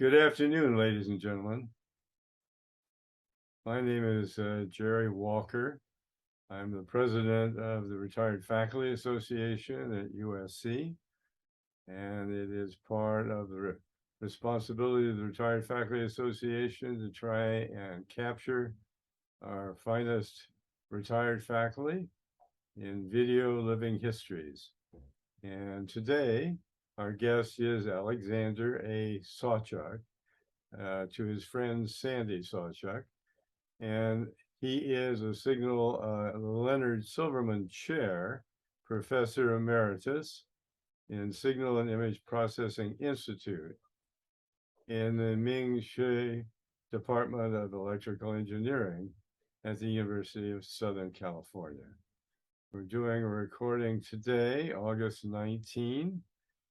Good afternoon, ladies and gentlemen. My name is Jerry Walker. I'm the president of the Retired Faculty Association at USC, and it is part of the responsibility of the Retired Faculty Association to try and capture our finest retired faculty in video living histories. And today, our guest is Alexander A. Sawchuk, to his friend Sandy Sawchuk. And he is a Signal Leonard Silverman Chair, Professor Emeritus in Signal and Image Processing Institute in the Ming Shi Department of Electrical Engineering at the University of Southern California. We're doing a recording today, August 19,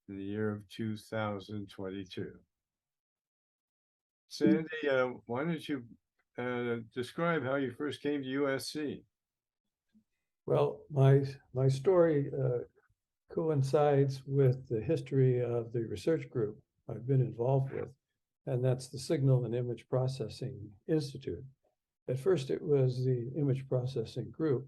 in the year of 2022. Sandy, why don't you describe how you first came to USC? Well, my story coincides with the history of the research group I've been involved with, and that's the Signal and Image Processing Institute. At first, it was the Image Processing Group,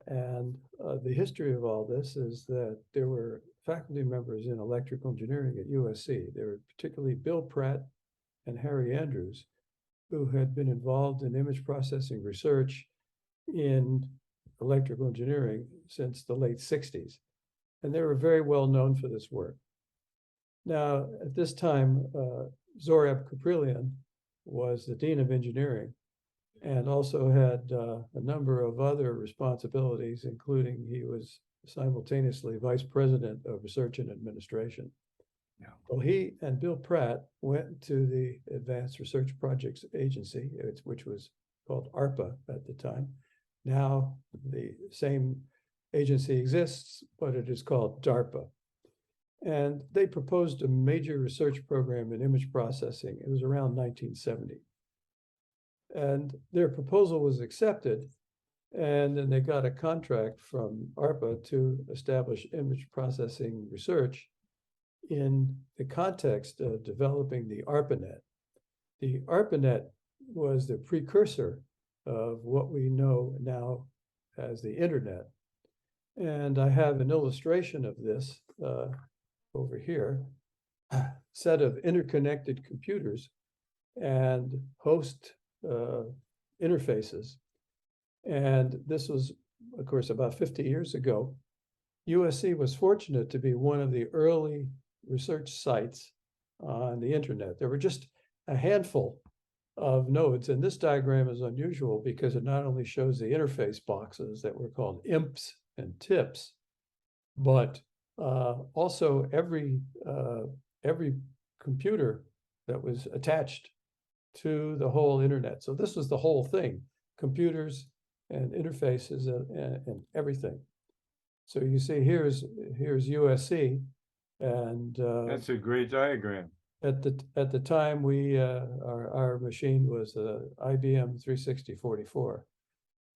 and the history of all this is that there were faculty members in electrical engineering at USC. There were particularly Bill Pratt and Harry Andrews, who had been involved in image processing research in electrical engineering since the late 60s. And they were very well known for this work. Now, at this time, Zorab Kaprilyan was the Dean of Engineering and also had a number of other responsibilities, including he was simultaneously Vice President of Research and Administration. Yeah. Well, he and Bill Pratt went to the Advanced Research Projects Agency, which was called ARPA at the time. Now the same agency exists, but it is called DARPA. And they proposed a major research program in image processing. It was around 1970. And their proposal was accepted, and then they got a contract from ARPA to establish image processing research in the context of developing the ARPANET. The ARPANET was the precursor of what we know now as the internet. And I have an illustration of this over here, a set of interconnected computers and host interfaces. And this was, of course, about 50 years ago. USC was fortunate to be one of the early research sites on the internet. There were just a handful of nodes, and this diagram is unusual because it not only shows the interface boxes that were called IMPs and TIPs, but also every computer that was attached to the whole internet. So this was the whole thing, computers and interfaces and everything. So you see here's USC. And that's a great diagram. At the time, our machine was IBM 36044,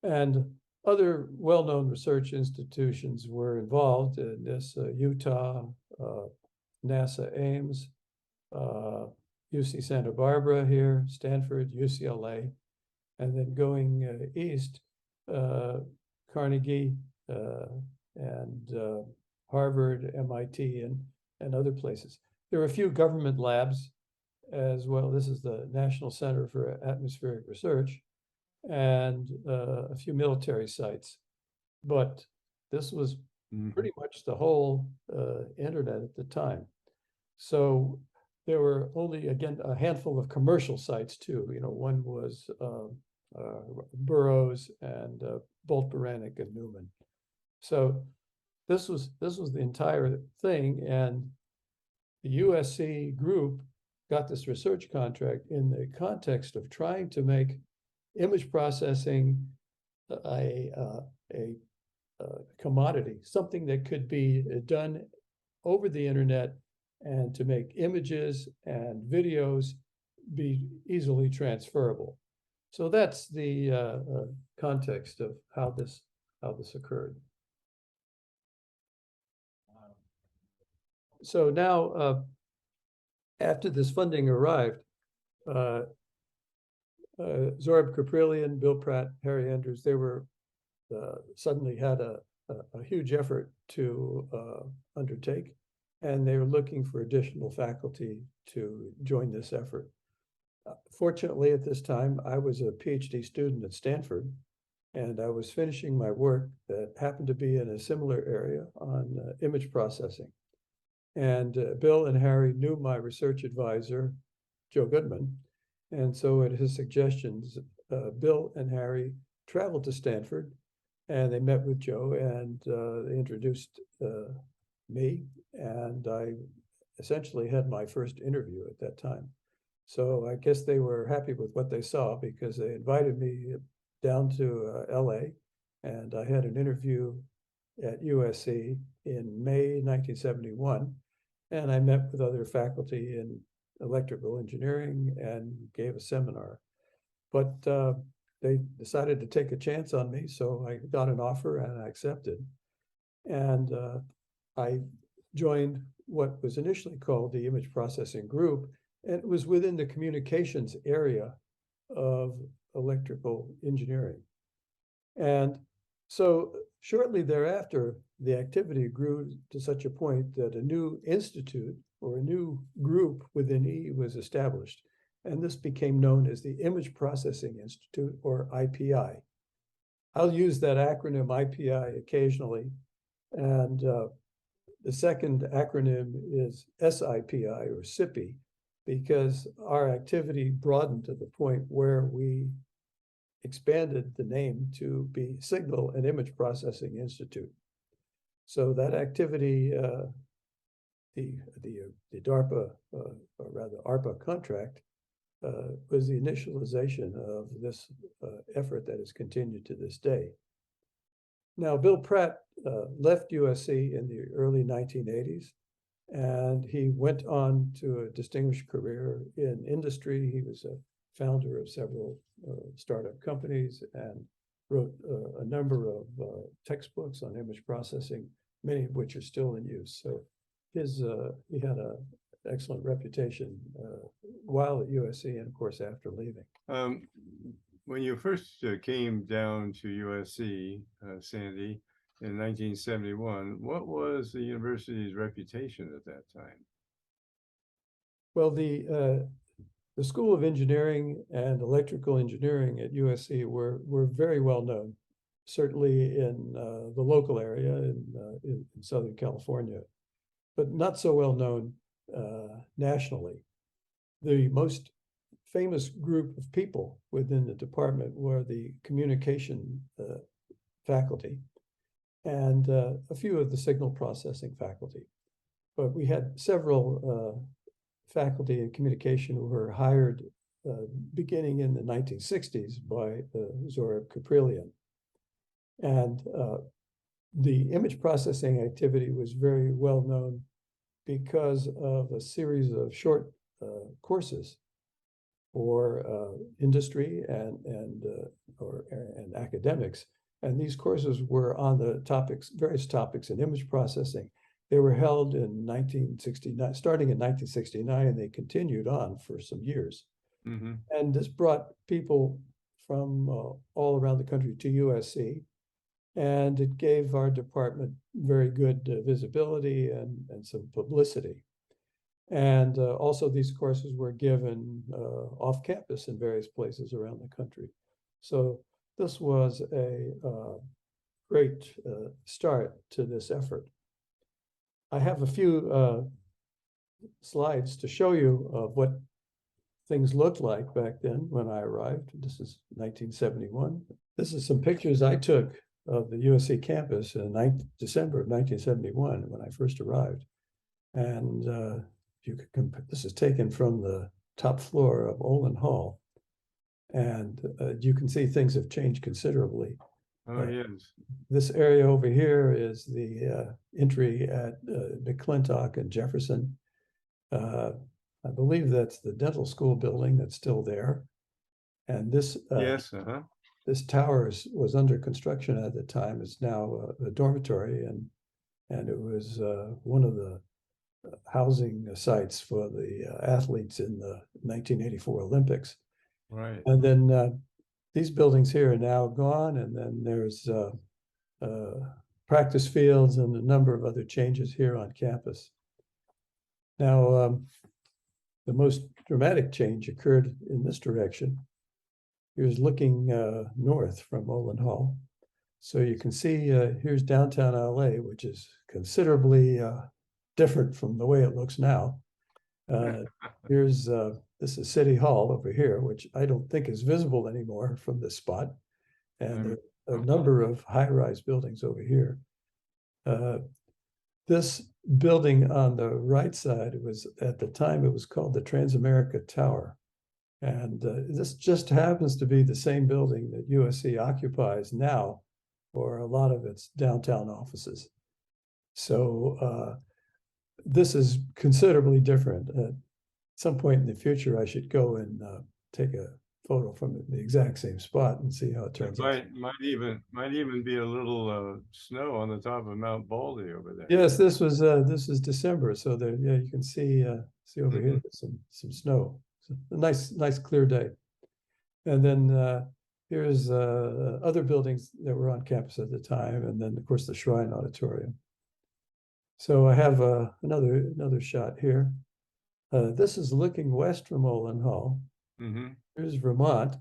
and other well-known research institutions were involved in this: Utah, NASA Ames, UC Santa Barbara here, Stanford, UCLA, and then going east, Carnegie and Harvard, MIT, and other places. There are a few government labs as well. This is the National Center for Atmospheric Research, and a few military sites. But this was pretty much the whole internet at the time. So there were only, again, a handful of commercial sites too. You know, one was Burroughs and Bolt Beranek and Newman. So this was the entire thing, and the USC group got this research contract in the context of trying to make image processing a commodity, something that could be done over the internet, and to make images and videos be easily transferable. So that's the context of how this occurred. So now after this funding arrived, Zorb Caprillion, Bill Pratt, Harry Andrews, they were suddenly had a huge effort to undertake, and they were looking for additional faculty to join this effort. Fortunately, at this time, I was a PhD student at Stanford, and I was finishing my work that happened to be in a similar area on image processing. And Bill and Harry knew my research advisor, Joe Goodman. And so at his suggestions, Bill and Harry traveled to Stanford, and they met with Joe, and they introduced me, and I essentially had my first interview at that time. So I guess they were happy with what they saw, because they invited me down to LA, and I had an interview at USC in May 1971, and I met with other faculty in electrical engineering and gave a seminar. But they decided to take a chance on me, so I got an offer and I accepted. And I joined what was initially called the image processing group, and it was within the communications area of electrical engineering. And so shortly thereafter, the activity grew to such a point that a new institute or a new group within E was established. And this became known as the Image Processing Institute, or IPI. I'll use that acronym IPI occasionally. And the second acronym is SIPI, or SIPI, because our activity broadened to the point where we expanded the name to be Signal and Image Processing Institute. So that activity, the DARPA, or rather ARPA contract, was the initialization of this effort that has continued to this day. Now, Bill Pratt left USC in the early 1980s, and he went on to a distinguished career in industry. He was a founder of several startup companies and wrote a number of textbooks on image processing, many of which are still in use. So he had an excellent reputation while at USC, and of course after leaving. When you first came down to USC, Sandy, in 1971, what was the university's reputation at that time? Well, the School of Engineering and Electrical Engineering at USC were very well known, certainly in the local area in Southern California, but not so well known nationally. The most famous group of people within the department were the communication faculty and a few of the signal processing faculty. But we had several faculty in communication who were hired beginning in the 1960s by Zorb Caprillion. And the image processing activity was very well known because of a series of short courses for industry and academics. And these courses were on the various topics in image processing. They were held in 1969, starting in 1969, and they continued on for some years. Mm-hmm. And this brought people from all around the country to USC, and it gave our department very good visibility and some publicity. And also these courses were given off campus in various places around the country. So this was a great start to this effort. I have a few slides to show you of what things looked like back then when I arrived. This is 1971. This is some pictures I took of the USC campus in December of 1971 when I first arrived. And you could compare, this is taken from the top floor of Olin Hall. And you can see things have changed considerably. Oh, yes. This area over here is the entry at McClintock and Jefferson. I believe that's the dental school building that's still there. And this yes, this tower was under construction at the time. It's now a dormitory, and it was one of the housing sites for the athletes in the 1984 Olympics. Right. And then these buildings here are now gone, and then there's practice fields and a number of other changes here on campus. Now, the most dramatic change occurred in this direction. Here's looking north from Olin Hall. So you can see here's downtown LA, which is considerably different from the way it looks now. Here's this is City Hall over here, which I don't think is visible anymore from this spot. And a number of high-rise buildings over here. This building on the right side was, at the time, it was called the Transamerica Tower. And this just happens to be the same building that USC occupies now for a lot of its downtown offices. So this is considerably different. At some point in the future, I should go and take a photo from the exact same spot and see how it turns out. Might even be a little snow on the top of Mount Baldy over there. Yes, this was December, so there, yeah, you can see over here some snow. So a nice clear day. And then here's other buildings that were on campus at the time, and then of course the Shrine Auditorium. So I have another shot here. This is looking west from Olin Hall. Here's Vermont,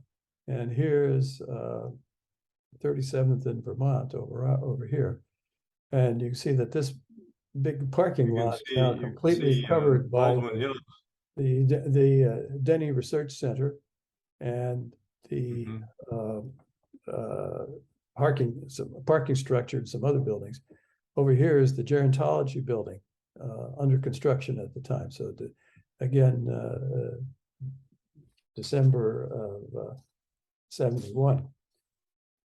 and here's 37th in Vermont over here. And you can see that this big parking lot is now completely covered by the Denny Research Center and the parking structure and some other buildings. Over here is the gerontology building under construction at the time. So again, December of 71.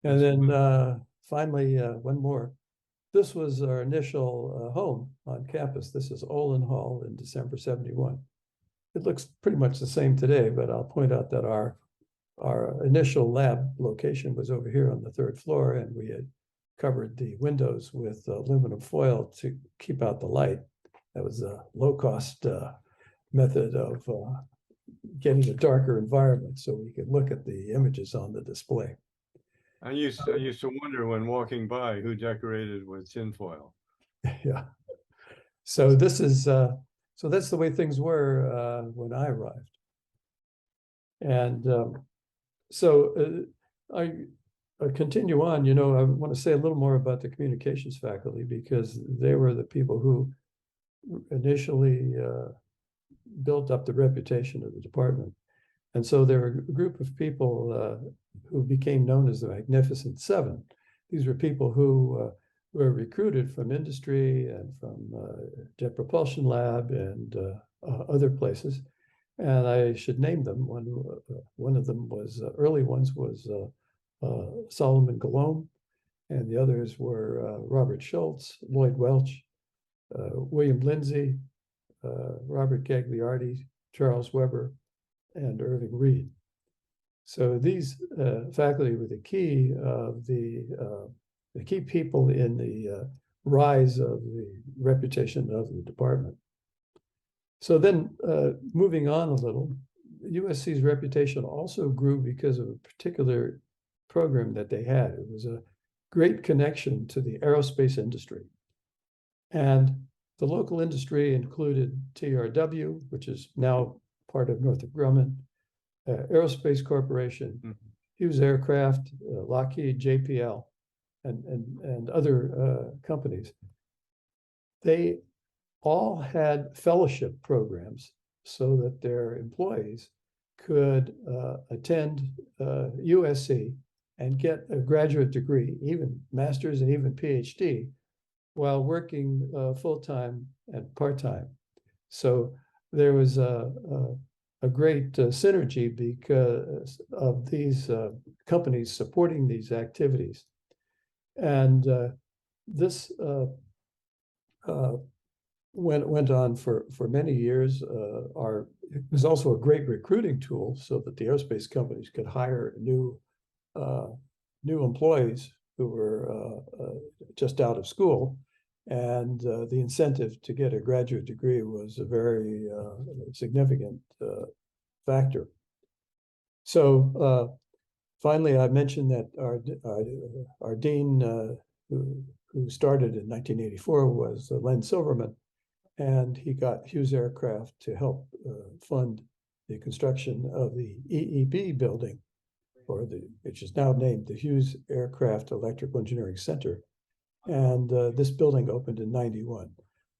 And then finally, one more. This was our initial home on campus. This is Olin Hall in December 71. It looks pretty much the same today, but I'll point out that our initial lab location was over here on the 3rd floor, and we had covered the windows with aluminum foil to keep out the light. That was a low-cost method of getting a darker environment so we could look at the images on the display. I used to wonder when walking by who decorated with tinfoil. Yeah. So this is so that's the way things were when I arrived. And so I continue on. You know, I want to say a little more about the communications faculty, because they were the people who initially built up the reputation of the department. And so there were a group of people who became known as the Magnificent Seven. These were people who were recruited from industry and from Jet Propulsion Lab and other places. And I should name them. One of them was, early ones was Solomon Galome, and the others were Robert Schultz, Lloyd Welch, William Lindsay, Robert Gagliardi, Charles Weber, and Irving Reed. So these faculty were the key of the key people in the rise of the reputation of the department. So then moving on a little, USC's reputation also grew because of a particular program that they had. It was a great connection to the aerospace industry. And the local industry included TRW, which is now part of Northrop Grumman, Aerospace Corporation, Hughes Aircraft, Lockheed, JPL, and other companies. They all had fellowship programs so that their employees could attend USC and get a graduate degree, even master's and even PhD, while working full-time and part-time. So there was a great synergy because of these companies supporting these activities. And this went on for many years. It was also a great recruiting tool so that the aerospace companies could hire new employees who were just out of school And the incentive to get a graduate degree was a very significant factor. So finally, I mentioned that our dean, who started in 1984, was Len Silverman, and he got Hughes Aircraft to help fund the construction of the EEB building, which is now named the Hughes Aircraft Electrical Engineering Center. And this building opened in '91.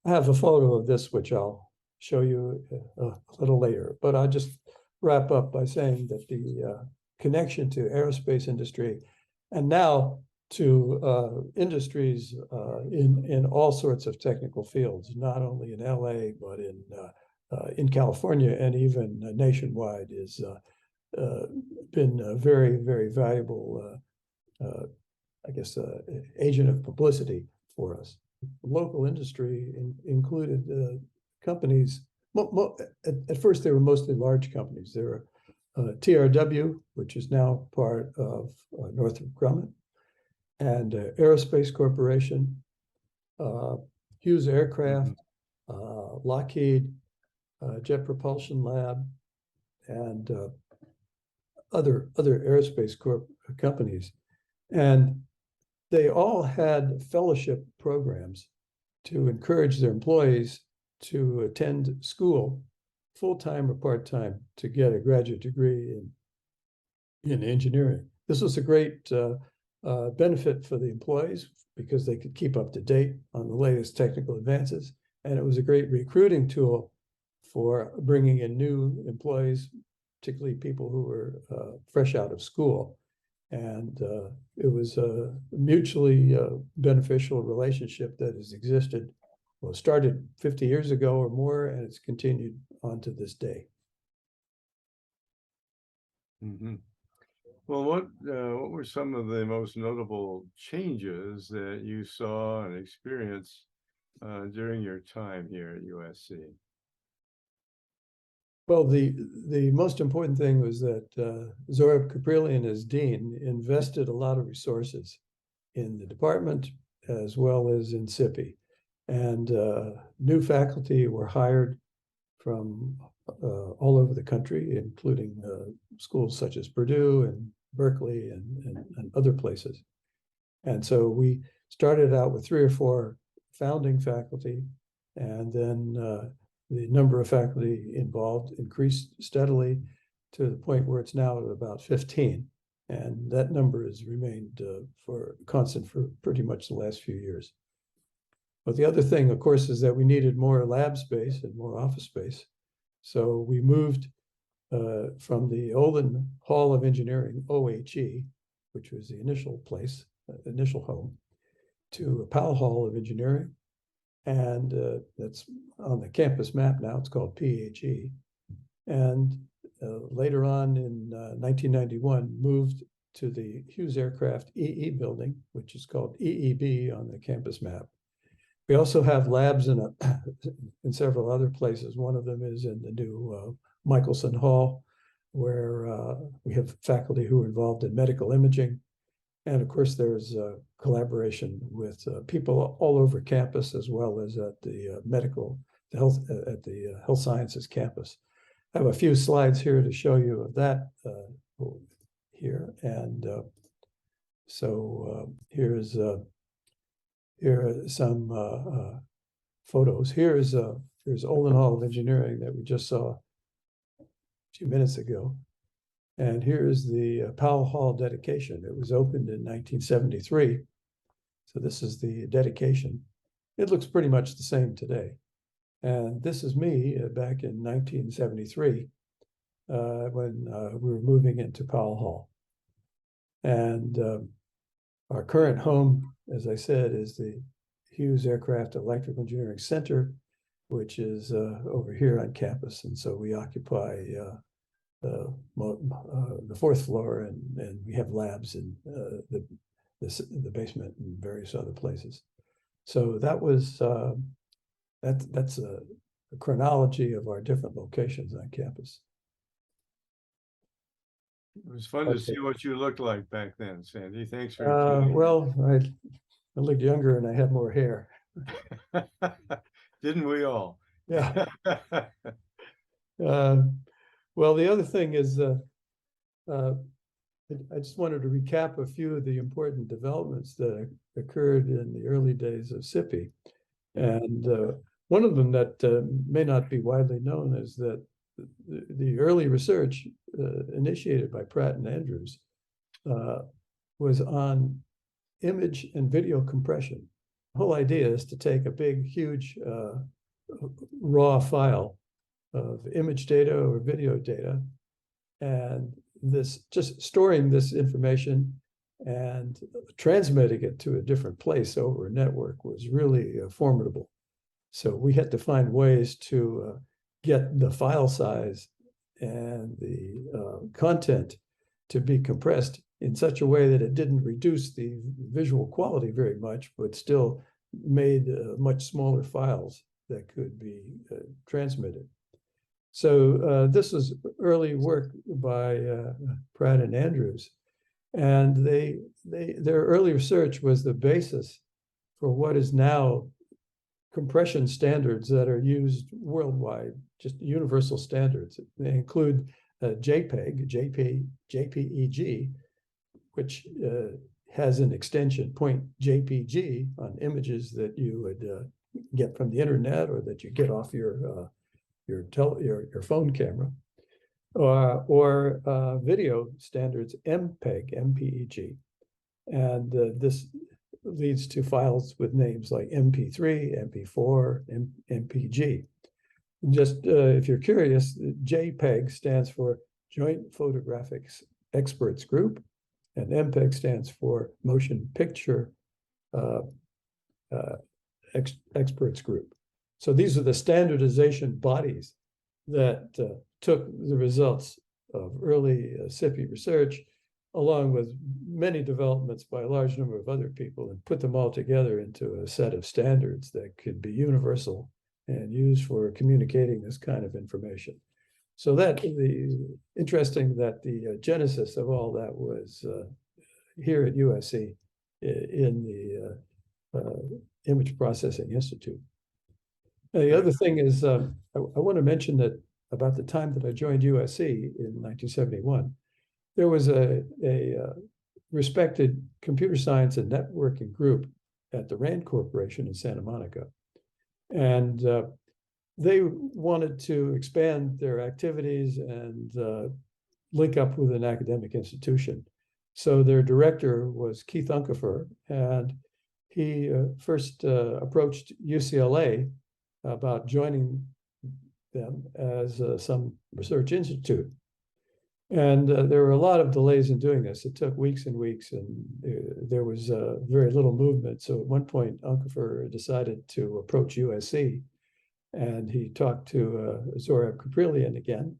I have a photo of this, which I'll show you a little later, but I'll just wrap up by saying that the connection to aerospace industry and now to industries in all sorts of technical fields, not only in LA, but in California and even nationwide, is been a very, very valuable, I guess, agent of publicity for us. Local industry included companies. At first, they were mostly large companies. There were TRW, which is now part of Northrop Grumman, and Aerospace Corporation, Hughes Aircraft, Lockheed, Jet Propulsion Lab, and other aerospace companies. And they all had fellowship programs to encourage their employees to attend school full-time or part-time to get a graduate degree in engineering. This was a great benefit for the employees because they could keep up to date on the latest technical advances. And it was a great recruiting tool for bringing in new employees, particularly people who were fresh out of school. And it was a mutually beneficial relationship that has existed, well, started 50 years ago or more, and it's continued on to this day. Mm-hmm. Well, what were some of the most notable changes that you saw and experienced during your time here at USC? Well, the most important thing was that Zorab Caprillion, as dean, invested a lot of resources in the department as well as in SIPI. And new faculty were hired from all over the country, including schools such as Purdue and Berkeley and other places. And so we started out with 3 or 4 founding faculty, and then the number of faculty involved increased steadily to the point where it's now at about 15. And that number has remained constant for pretty much the last few years. But the other thing, of course, is that we needed more lab space and more office space. So we moved from the Olin Hall of Engineering, OHE, which was the initial home, to a Powell Hall of Engineering. And that's on the campus map now. It's called PHE. And later on in 1991, moved to the Hughes Aircraft EE building, which is called EEB on the campus map. We also have labs in several other places. One of them is in the new Michelson Hall, where we have faculty who are involved in medical imaging. And of course, there's collaboration with people all over campus, as well as at the health sciences campus. I have a few slides here to show you of that here. And here are some photos. Here's Olin Hall of Engineering that we just saw a few minutes ago. And here's the Powell Hall dedication. It was opened in 1973. So this is the dedication. It looks pretty much the same today. And this is me back in 1973 when we were moving into Powell Hall. And our current home, as I said, is the Hughes Aircraft Electrical Engineering Center, which is over here on campus. And so we occupy the 4th floor, and we have labs in the basement and various other places. So that was that's a chronology of our different locations on campus. It was fun to see what you looked like back then, Sandy. Thanks for well, I looked younger and I had more hair. Didn't we all? Yeah. Well, the other thing is, I just wanted to recap a few of the important developments that occurred in the early days of SIPI. And one of them that may not be widely known is that the early research initiated by Pratt and Andrews was on image and video compression. The whole idea is to take a big, huge raw file of image data or video data, and just storing this information and transmitting it to a different place over a network was really formidable. So we had to find ways to get the file size and the content to be compressed in such a way that it didn't reduce the visual quality very much, but still made much smaller files that could be transmitted. So this was early work by Pratt and Andrews, and their early research was the basis for what is now compression standards that are used worldwide, just universal standards. They include JPEG, which has an extension .jpg on images that you would get from the internet or that you get off your phone camera, or video standards MPEG, and this leads to files with names like MP3, MP4, MPG. Just if you're curious, JPEG stands for Joint Photographic Experts Group, and MPEG stands for Motion Picture Experts Group. So these are the standardization bodies that took the results of early SIPI research, along with many developments by a large number of other people, and put them all together into a set of standards that could be universal and used for communicating this kind of information. So interesting that the genesis of all that was here at USC in the Image Processing Institute. The other thing is, I want to mention that about the time that I joined USC in 1971, there was a respected computer science and networking group at the RAND Corporation in Santa Monica. And they wanted to expand their activities and link up with an academic institution. So their director was Keith Unkefer, and he first approached UCLA about joining them as some research institute. And there were a lot of delays in doing this. It took weeks and weeks, and there was very little movement. So at one point, Unkefer decided to approach USC, and he talked to Zora Kaprillian again.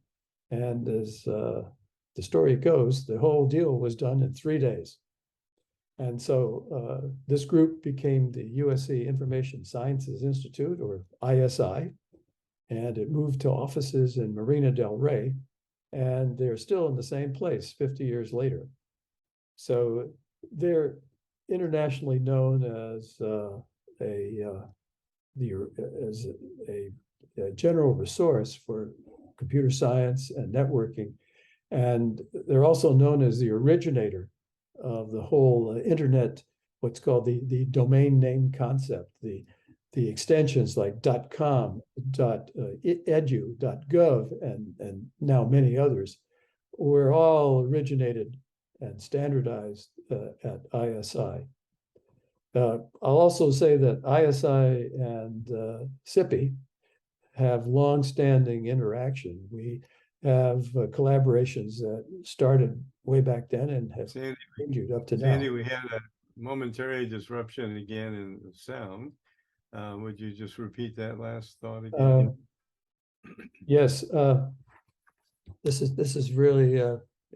And as the story goes, the whole deal was done in 3 days. And so this group became the USC Information Sciences Institute, or ISI, and it moved to offices in Marina del Rey, and they're still in the same place 50 years later. So they're internationally known as a general resource for computer science and networking. And they're also known as the originator of the whole internet, what's called the domain name concept. The extensions like .com, .edu, .gov, and now many others were all originated and standardized at ISI. I'll also say that ISI and SIPI have long-standing interaction. We have collaborations that started way back then and have continued up to now. Sandy, we had a momentary disruption again in the sound. Would you just repeat that last thought again? Yes, this is really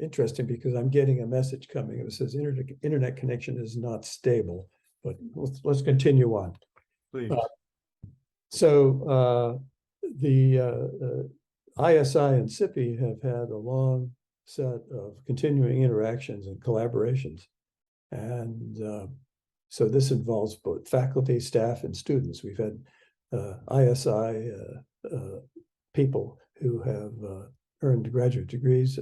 interesting because I'm getting a message coming. It says internet connection is not stable, but let's continue on. Please. So the ISI and SIPI have had a long set of continuing interactions and collaborations. And So this involves both faculty, staff, and students. We've had ISI people who have earned graduate degrees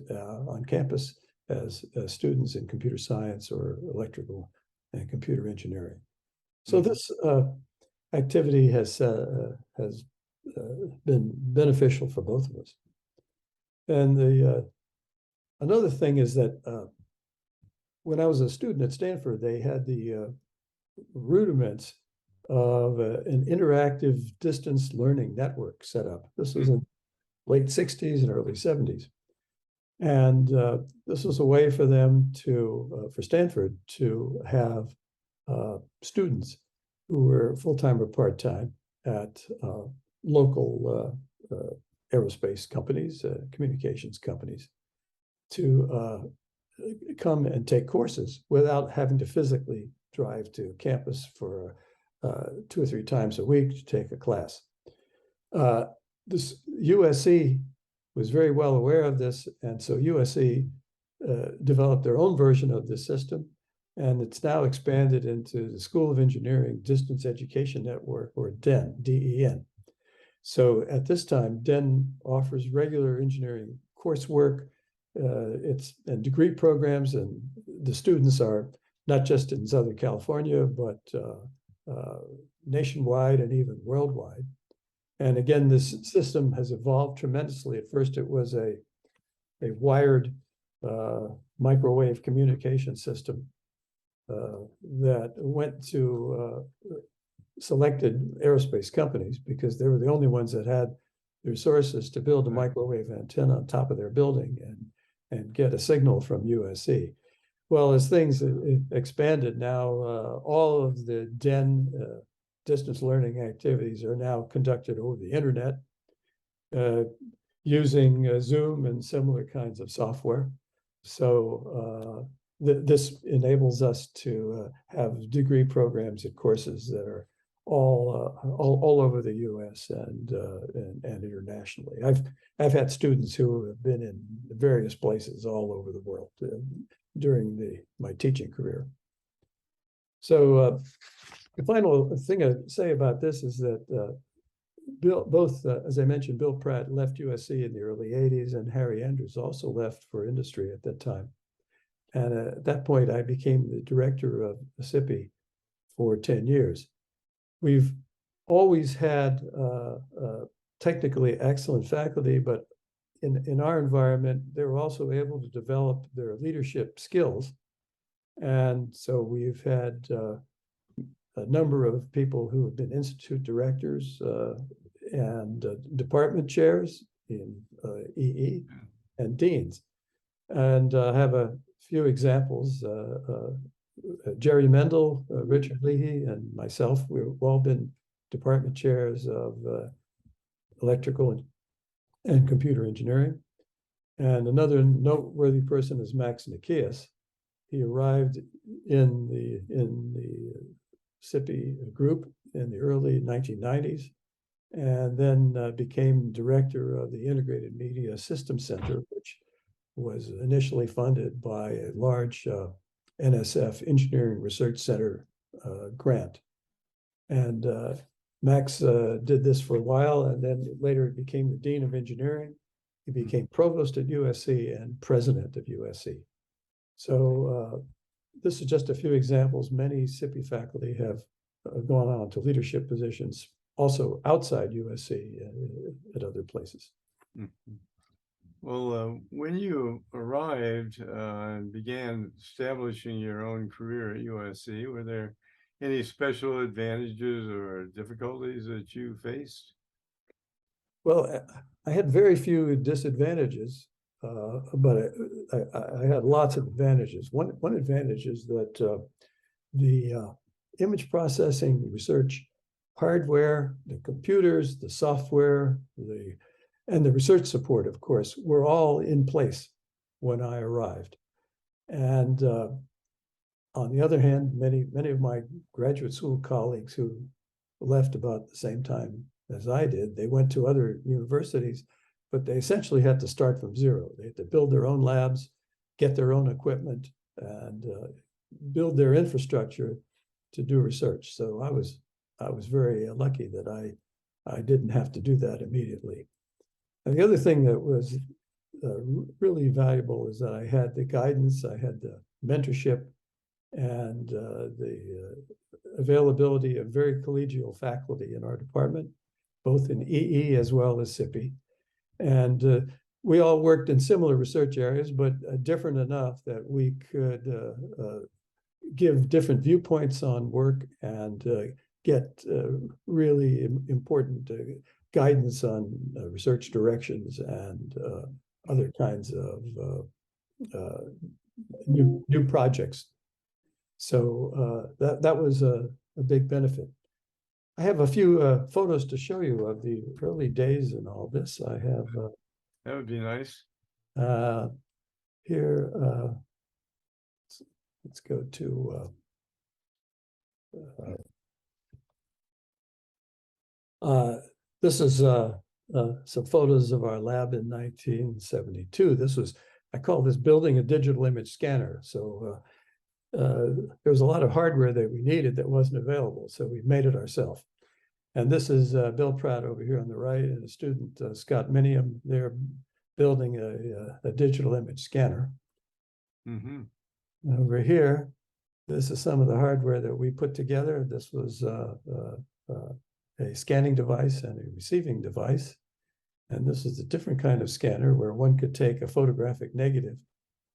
on campus as students in computer science or electrical and computer engineering. So this activity has been beneficial for both of us. And another thing is that when I was a student at Stanford, they had the rudiments of an interactive distance learning network set up. This was in late 60s and early 70s. And this was a way for them to, for Stanford, to have students who were full-time or part-time at local aerospace companies, communications companies, to come and take courses without having to physically drive to campus for 2 or 3 times a week to take a class. This USC was very well aware of this, and so USC developed their own version of this system, and it's now expanded into the School of Engineering Distance Education Network, or DEN, D-E-N. So at this time, DEN offers regular engineering coursework, and degree programs, and the students are not just in Southern California, but nationwide and even worldwide. And again, this system has evolved tremendously. At first, it was a wired microwave communication system that went to selected aerospace companies because they were the only ones that had the resources to build a microwave antenna on top of their building and get a signal from USC. Well, as things expanded now, all of the DEN distance learning activities are now conducted over the internet using Zoom and similar kinds of software. So this enables us to have degree programs and courses that are all over the U.S. and internationally. I've had students who have been in various places all over the world during my teaching career. So the final thing I'd say about this is that as I mentioned, Bill Pratt left USC in the early 80s, and Harry Andrews also left for industry at that time. And at that point, I became the director of SIPI for 10 years. We've always had technically excellent faculty, but in our environment, they were also able to develop their leadership skills. And so we've had a number of people who have been institute directors and department chairs in EE and deans. And have a few examples. Jerry Mendel, Richard Leahy, and myself, we've all been department chairs of electrical and computer engineering. And another noteworthy person is Max Nikias. He arrived in the SIPI group in the early 1990s, and then became director of the Integrated Media Systems Center, which was initially funded by a large NSF Engineering Research Center grant. And Max did this for a while, and then later he became the Dean of Engineering. He became provost at USC and president of USC. So this is just a few examples. Many SIPI faculty have gone on to leadership positions also outside USC at other places. Mm-hmm. Well, when you arrived and began establishing your own career at USC, were there any special advantages or difficulties that you faced? Well, I had very few disadvantages, but I had lots of advantages. One advantage is that the image processing research hardware, the computers, the software, and the research support, of course, were all in place when I arrived. And on the other hand, many of my graduate school colleagues who left about the same time as I did, they went to other universities, but they essentially had to start from zero. They had to build their own labs, get their own equipment, and build their infrastructure to do research. So I was very lucky that I didn't have to do that immediately. And the other thing that was really valuable is that I had the guidance, I had the mentorship, and the availability of very collegial faculty in our department, both in EE as well as SIPI. And we all worked in similar research areas, but different enough that we could give different viewpoints on work and get really important guidance on research directions and other kinds of new projects. So that was a big benefit. I have a few photos to show you of the early days and all this. I have That would be nice. here. Let's go to this is some photos of our lab in 1972. This was, I call this building a digital image scanner. So there was a lot of hardware that we needed that wasn't available. So we made it ourselves. And this is Bill Pratt over here on the right, and a student, Scott Minium. They're building a digital image scanner. Mm-hmm. Over here, this is some of the hardware that we put together. This was a scanning device and a receiving device. And this is a different kind of scanner where one could take a photographic negative,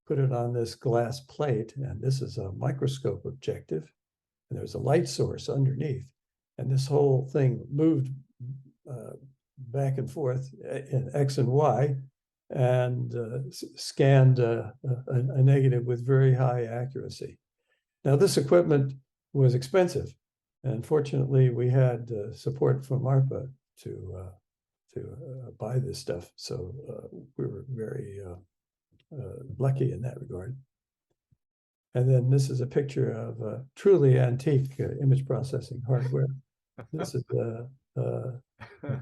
put it on this glass plate, and this is a microscope objective, and there's a light source underneath. And this whole thing moved back and forth in X and Y, and scanned a negative with very high accuracy. Now, this equipment was expensive, and fortunately, we had support from ARPA to buy this stuff. So we were very lucky in that regard. And then this is a picture of truly antique image processing hardware. This is a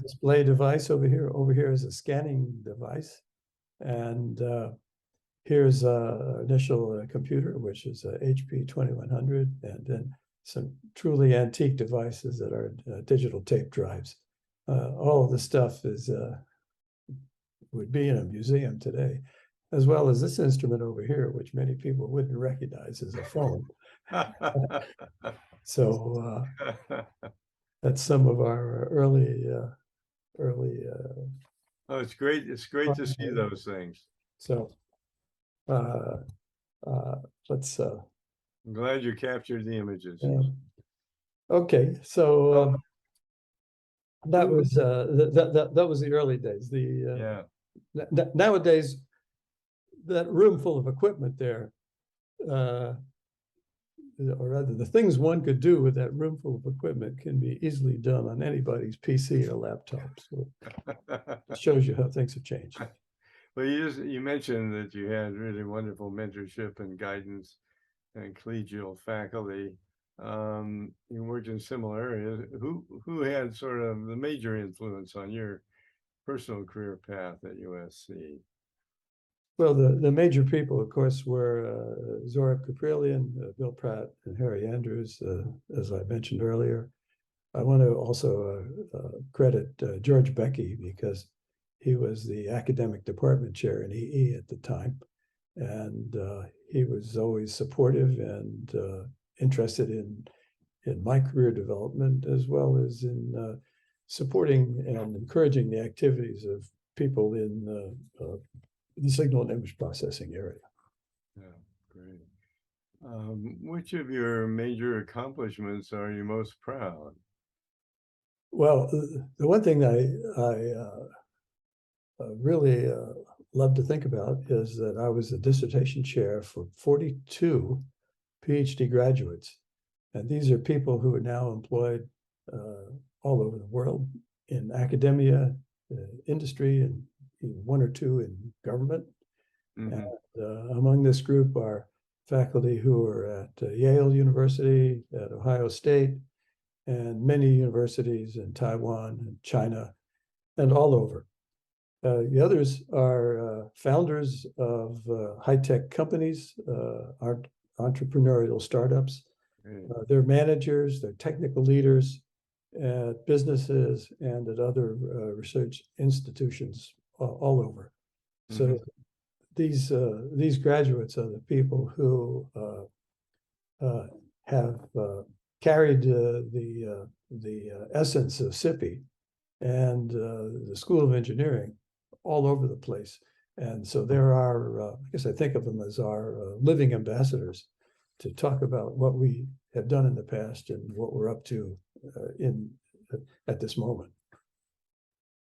display device over here. Over here is a scanning device. And here's an initial computer, which is a HP 2100, and then some truly antique devices that are digital tape drives. All of the stuff is would be in a museum today, as well as this instrument over here, which many people wouldn't recognize as a phone. So that's some of our early. Oh, it's great. It's great to see those things. So let's. I'm glad you captured the images. Okay, so that was that was the early days. Nowadays, that room full of equipment there, or rather, the things one could do with that room full of equipment can be easily done on anybody's PC or laptop. So it shows you how things have changed. Well, you mentioned that you had really wonderful mentorship and guidance and collegial faculty. You worked in similar areas. Who had sort of the major influence on your personal career path at USC? Well, the major people, of course, were Zorab Kuprelian, Bill Pratt, and Harry Andrews, as I mentioned earlier. I want to also credit George Becky, because he was the academic department chair in EE at the time. And he was always supportive and interested in my career development, as well as in supporting and encouraging the activities of people in the signal and image processing area. Yeah, great. Which of your major accomplishments are you most proud? Well, the one thing I really love to think about is that I was the dissertation chair for 42 PhD graduates. And these are people who are now employed all over the world in academia, industry, and one or two in government. Mm-hmm. And among this group are faculty who are at Yale University, at Ohio State, and many universities in Taiwan and China, and all over. The others are founders of high-tech companies, entrepreneurial startups, Great. They're managers, they're technical leaders at businesses and at other research institutions all over. So these graduates are the people who have carried the essence of SIPI and the School of Engineering all over the place. And so there are, I guess I think of them as our living ambassadors to talk about what we have done in the past and what we're up to at this moment.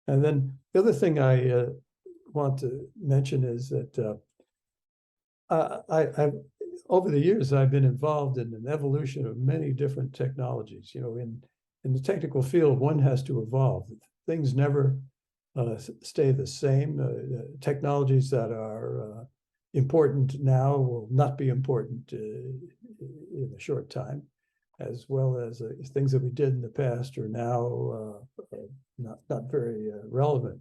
And then the other thing I want to mention is that I've over the years, I've been involved in an evolution of many different technologies. You know, in the technical field, one has to evolve. Things never stay the same. Technologies that are important now will not be important in a short time, as well as things that we did in the past are now not very relevant.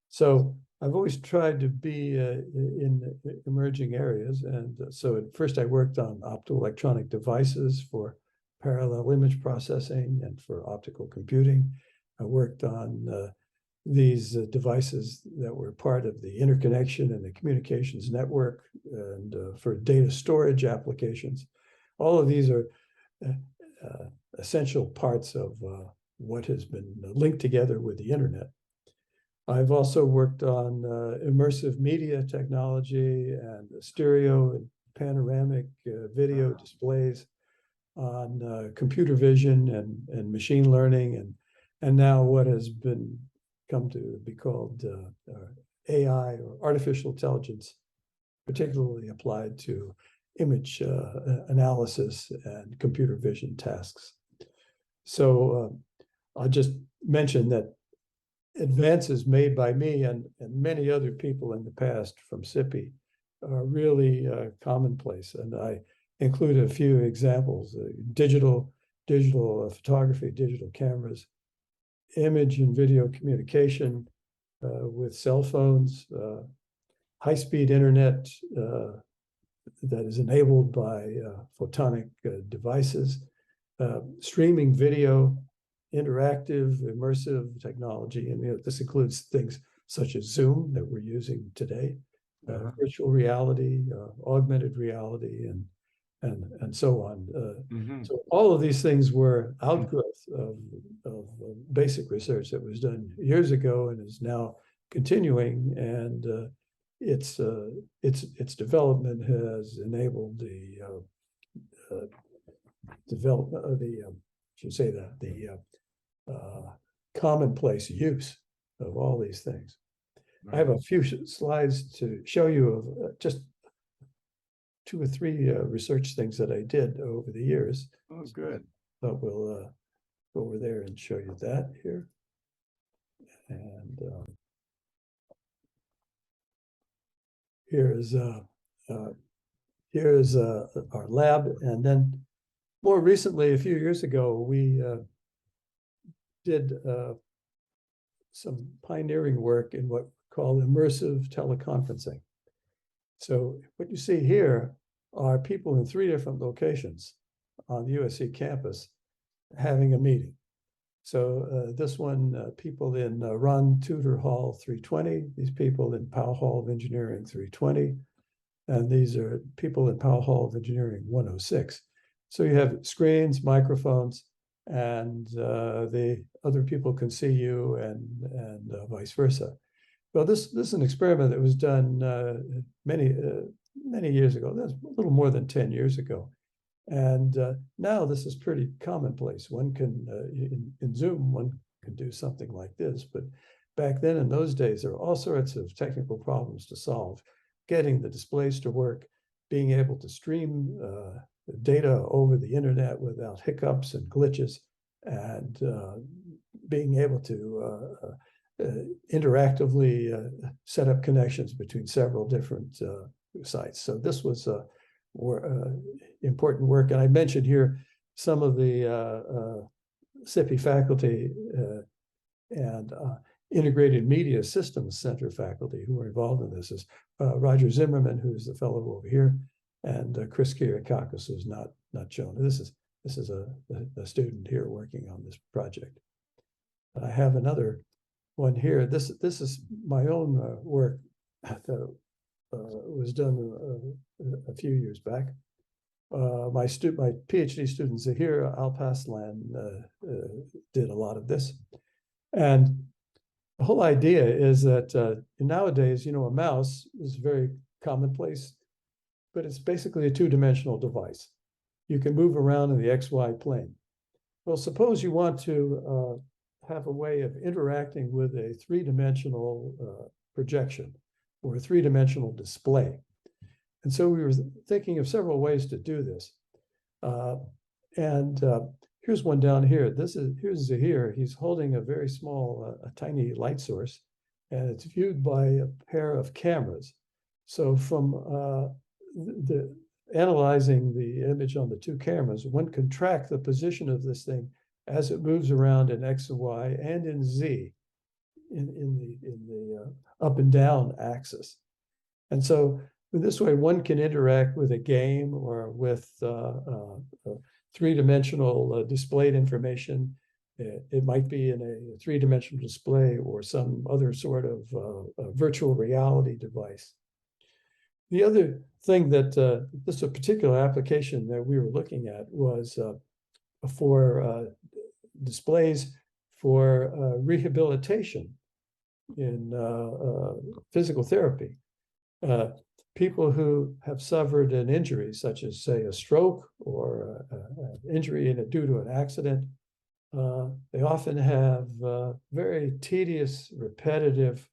So I've always tried to be in emerging areas. And so at first I worked on optoelectronic devices for parallel image processing and for optical computing. I worked on these devices that were part of the interconnection and the communications network and for data storage applications. All of these are essential parts of what has been linked together with the internet. I've also worked on immersive media technology and stereo and panoramic video displays, on computer vision and machine learning, and now what has come to be called AI, or artificial intelligence, particularly applied to image analysis and computer vision tasks. So I'll just mention that advances made by me and many other people in the past from SIPI are really commonplace. And I include a few examples: digital photography, digital cameras, image and video communication with cell phones, high-speed internet that is enabled by photonic devices, streaming video, interactive, immersive technology. And this includes things such as Zoom that we're using today, virtual reality, augmented reality, and so on. So all of these things were outgrowth of basic research that was done years ago and is now continuing. And its development has enabled the development of the commonplace use of all these things. I have a few slides to show you of just 2 or 3 research things that I did over the years. Oh, good. But we'll go over there and show you that here. And here's our lab. And then more recently, a few years ago, we did some pioneering work in what we call immersive teleconferencing. So what you see here are people in 3 different locations on the USC campus having a meeting. So this one, people in Ron Tudor Hall 320, these people in Powell Hall of Engineering 320, and these are people in Powell Hall of Engineering 106. So you have screens, microphones, and the other people can see you, and vice versa. Well, this is an experiment that was done many years ago. That's a little more than 10 years ago. And now this is pretty commonplace. One can, in Zoom, one can do something like this. But back then, in those days, there were all sorts of technical problems to solve. Getting the displays to work, being able to stream data over the internet without hiccups and glitches, and being able to interactively set up connections between several different sites. So this was important work. And I mentioned here some of the SIPI faculty and Integrated Media Systems Center faculty who were involved in this. Is Roger Zimmerman, who's the fellow over here, and Chris Kyriakakis, who's not shown. This is this is a student here working on this project. I have another one here. This is my own work that was done a few years back. My PhD students are here. Alpaslan did a lot of this, and the whole idea is that nowadays, a mouse is very commonplace, but it's basically a two-dimensional device. You can move around in the XY plane. Well, suppose you want to have a way of interacting with a three-dimensional projection or a three-dimensional display. And so we were thinking of several ways to do this. Here's one down here. Here's Zahir. He's holding a very small, a tiny light source, and it's viewed by a pair of cameras. So from analyzing the image on the two cameras, one can track the position of this thing as it moves around in X and Y and in Z, in the up and down axis. And so in this way, one can interact with a game or with three-dimensional displayed information. It might be in a three-dimensional display or some other sort of virtual reality device. The other thing that this is a particular application that we were looking at was for displays for rehabilitation in physical therapy. People who have suffered an injury, such as, say, a stroke or an injury due to an accident, they often have very tedious, repetitive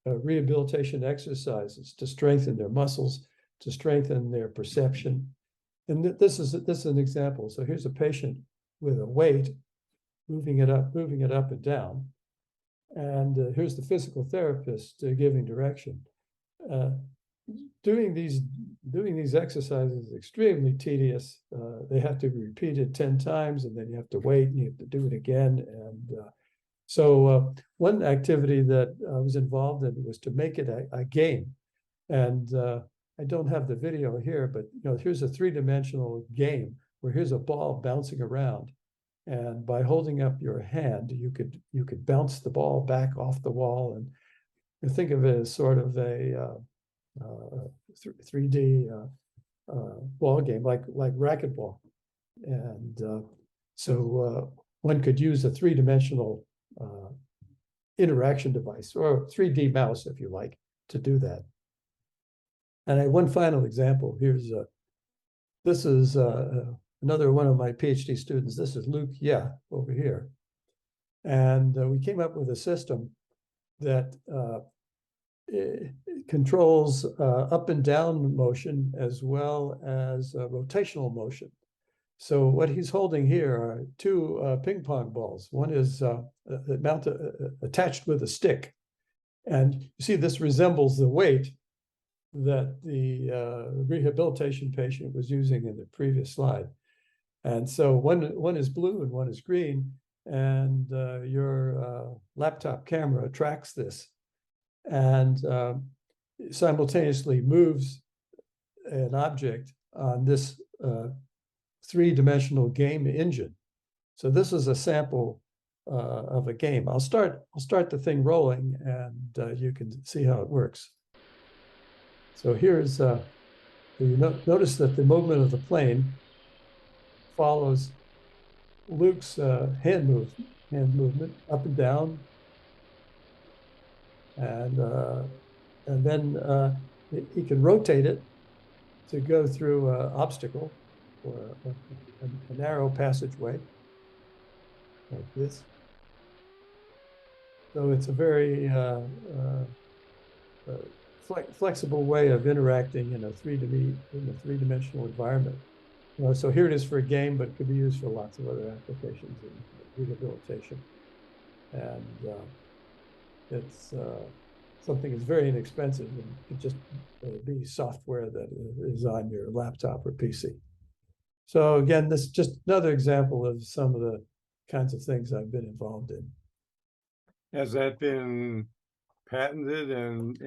rehabilitation exercises to strengthen their muscles, to strengthen their perception. And this is an example. So here's a patient with a weight, moving it up and down. And here's the physical therapist giving direction. Doing these exercises is extremely tedious. They have to be repeated 10 times, and then you have to wait and you have to do it again. And so one activity that I was involved in was to make it a game. And I don't have the video here, but here's a three-dimensional game where here's a ball bouncing around. And by holding up your hand, you could bounce the ball back off the wall. And think of it as sort of a 3D ball game, like racquetball. And so one could use a three-dimensional interaction device, or 3D mouse, if you like, to do that. And I have one final example. This is another one of my PhD students. This is Luke over here. And we came up with a system that controls up and down motion as well as rotational motion. So what he's holding here are two ping pong balls. One is attached with a stick. And you see, this resembles the weight that the rehabilitation patient was using in the previous slide. And so one is blue and one is green, and your laptop camera tracks this and simultaneously moves an object on this three-dimensional game engine. So this is a sample of a game. I'll start the thing rolling, and you can see how it works. So here's notice that the movement of the plane follows Luke's hand movement up and down, and then he can rotate it to go through an obstacle or a narrow passageway like this. So it's a very flexible way of interacting in a three-dimensional environment. So here it is for a game, but it could be used for lots of other applications in rehabilitation. And it's something that's very inexpensive, and it could just be software that is on your laptop or PC. So again, this is just another example of some of the kinds of things I've been involved in. Has that been patented and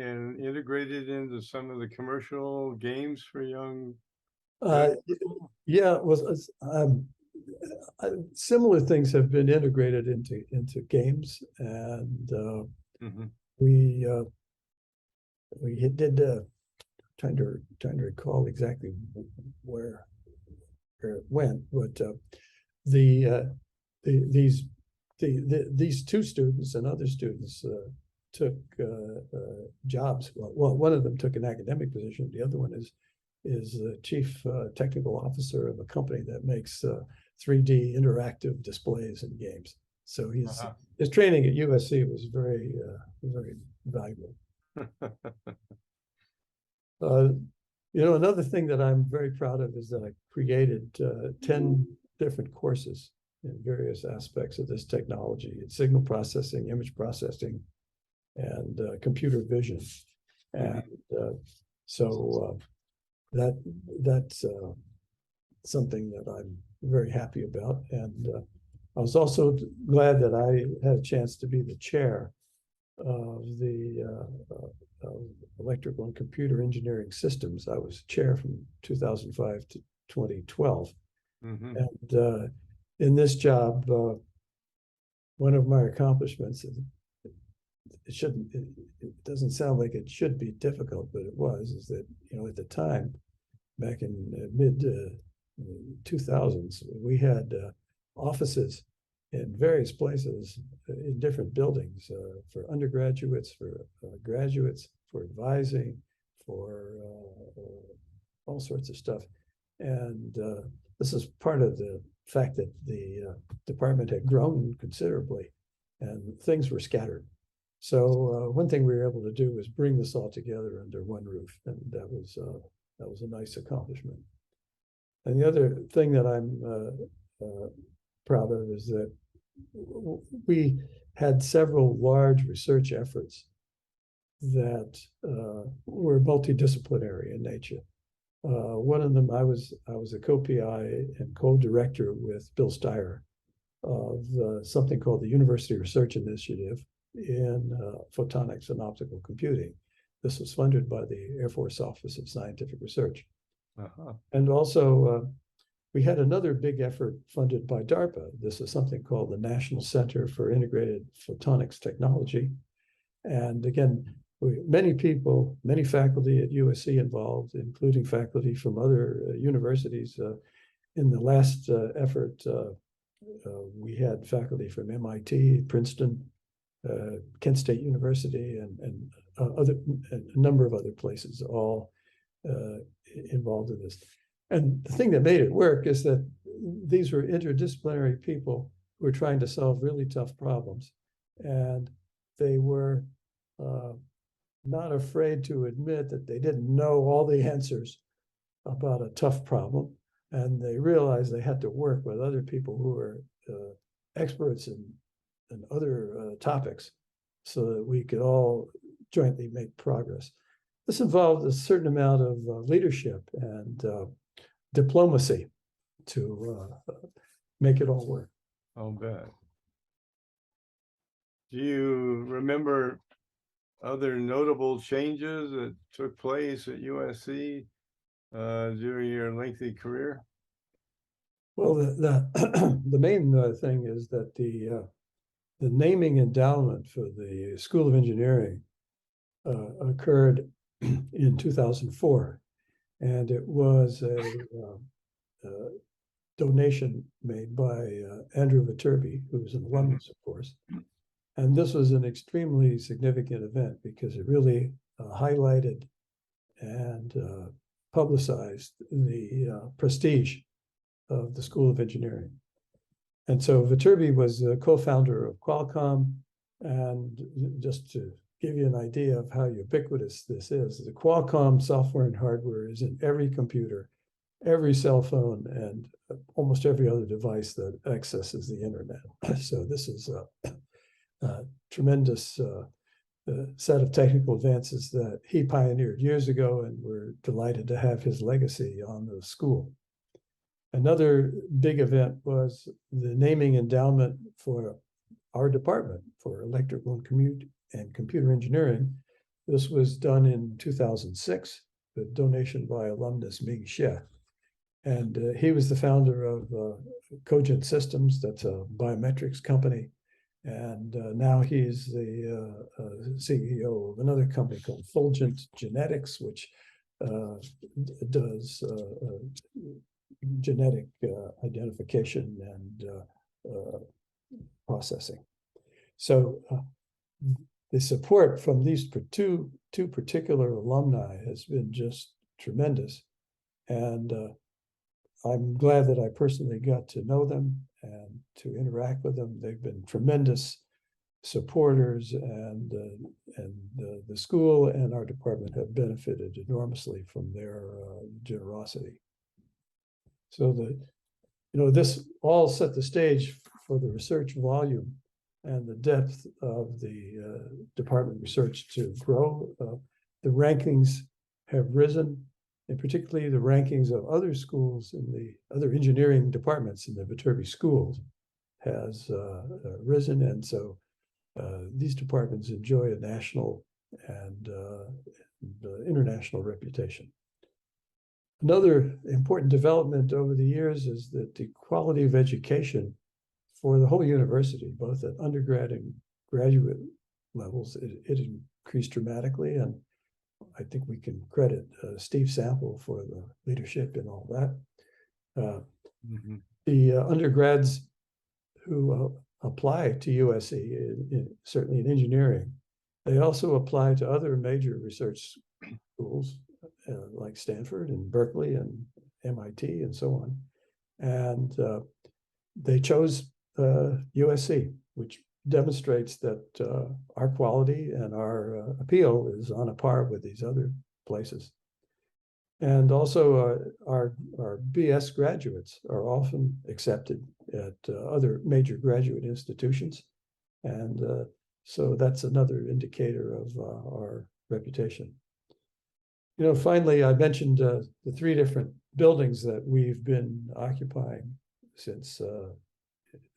integrated into some of the commercial games for young? Yeah, it was similar things have been integrated into games, and Mhm. we did trying to recall exactly where it went, but these these two students and other students took jobs. Well, one of them took an academic position. The other one is the chief technical officer of a company that makes 3D interactive displays in games. So his training at USC was very valuable. Another thing that I'm very proud of is that I created 10 different courses in various aspects of this technology. It's signal processing, image processing, and computer vision. And so that's something that I'm very happy about. And I was also glad that I had a chance to be the chair of the electrical and computer engineering systems. I was chair from 2005 to 2012. And in this job, one of my accomplishments, it doesn't sound like it should be difficult, but it was, is that, at the time, back in mid 2000s, we had offices in various places in different buildings for undergraduates, for graduates, for advising, for all sorts of stuff. And this is part of the fact that the department had grown considerably and things were scattered. So one thing we were able to do was bring this all together under one roof, and that was a nice accomplishment. And the other thing that I'm proud of is that we had several large research efforts that were multidisciplinary in nature. One of them, I was a co-PI and co-director with Bill Steyer of something called the University Research Initiative in photonics and optical computing. This was funded by the Air Force Office of Scientific Research. And also, we had another big effort funded by DARPA. This is something called the National Center for Integrated Photonics Technology. And again, many people, many faculty at USC involved, including faculty from other universities. In the last effort, we had faculty from MIT, Princeton, Kent State University, and a number of other places, all involved in this. And the thing that made it work is that these were interdisciplinary people who were trying to solve really tough problems. And they were not afraid to admit that they didn't know all the answers about a tough problem. And they realized they had to work with other people who were experts in other topics so that we could all jointly make progress. This involved a certain amount of leadership and diplomacy to make it all work. I'll bet. Do you remember other notable changes that took place at USC during your lengthy career? Well, the main thing is that the naming endowment for the School of Engineering occurred in 2004, and it was a donation made by Andrew Viterbi, who was an alumnus, of course. And this was an extremely significant event because it really highlighted and publicized the prestige of the School of Engineering. And so Viterbi was a co-founder of Qualcomm. And just to give you an idea of how ubiquitous this is, the Qualcomm software and hardware is in every computer, every cell phone, and almost every other device that accesses the internet. So this is a tremendous set of technical advances that he pioneered years ago, and we're delighted to have his legacy on the school. Another big event was the naming endowment for our department for electrical and computer engineering. This was done in 2006, the donation by alumnus Ming Xie. And he was the founder of Cogent Systems, that's a biometrics company. And now he's the CEO of another company called Fulgent Genetics, which does genetic identification and processing. So the support from these two particular alumni has been just tremendous. And I'm glad that I personally got to know them and to interact with them. They've been tremendous supporters, and the school and our department have benefited enormously from their generosity. So this all set the stage for the research volume and the depth of the department research to grow. The rankings have risen, and particularly the rankings of other schools in the other engineering departments in the Viterbi schools has risen. And so these departments enjoy a national and international reputation. Another important development over the years is that the quality of education for the whole university, both at undergrad and graduate levels, it increased dramatically. And I think we can credit Steve Sample for the leadership in all that. The undergrads who apply to USC, certainly in engineering, they also apply to other major research schools like Stanford and Berkeley and MIT and so on. And they chose USC, which demonstrates that our quality and our appeal is on a par with these other places. And also our BS graduates are often accepted at other major graduate institutions. And so that's another indicator of our reputation. Finally, I mentioned the 3 different buildings that we've been occupying since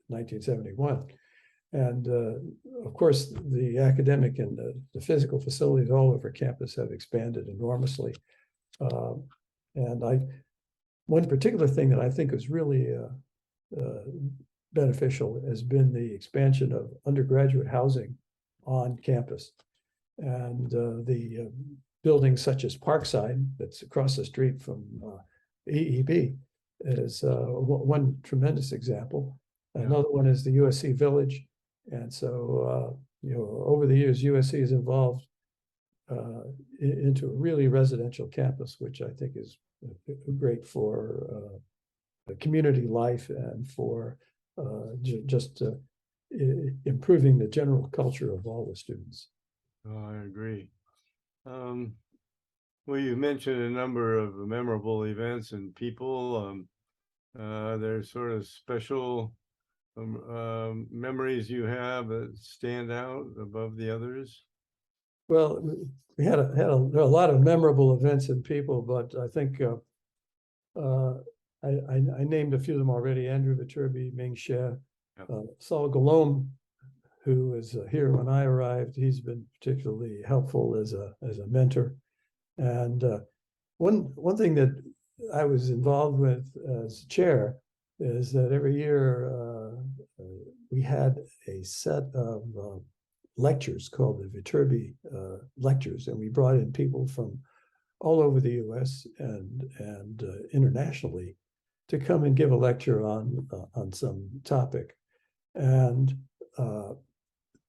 1971. And of course, the academic and the physical facilities all over campus have expanded enormously. And one particular thing that I think is really beneficial has been the expansion of undergraduate housing on campus. And the buildings such as Parkside, that's across the street from EEB, is one tremendous example. Another one is the USC Village. And so, over the years, USC has evolved into a really residential campus, which I think is great for community life and for just improving the general culture of all the students. Oh, I agree. Well, you mentioned a number of memorable events and people. There's sort of special memories you have that stand out above the others. Well, we had there are a lot of memorable events and people, but I think I named a few of them already: Andrew Viterbi, Ming Xie, Saul Galom, who was here when I arrived. He's been particularly helpful as a mentor. And one thing that I was involved with as chair is that every year we had a set of lectures called the Viterbi lectures, and we brought in people from all over the U.S. and internationally to come and give a lecture on some topic. And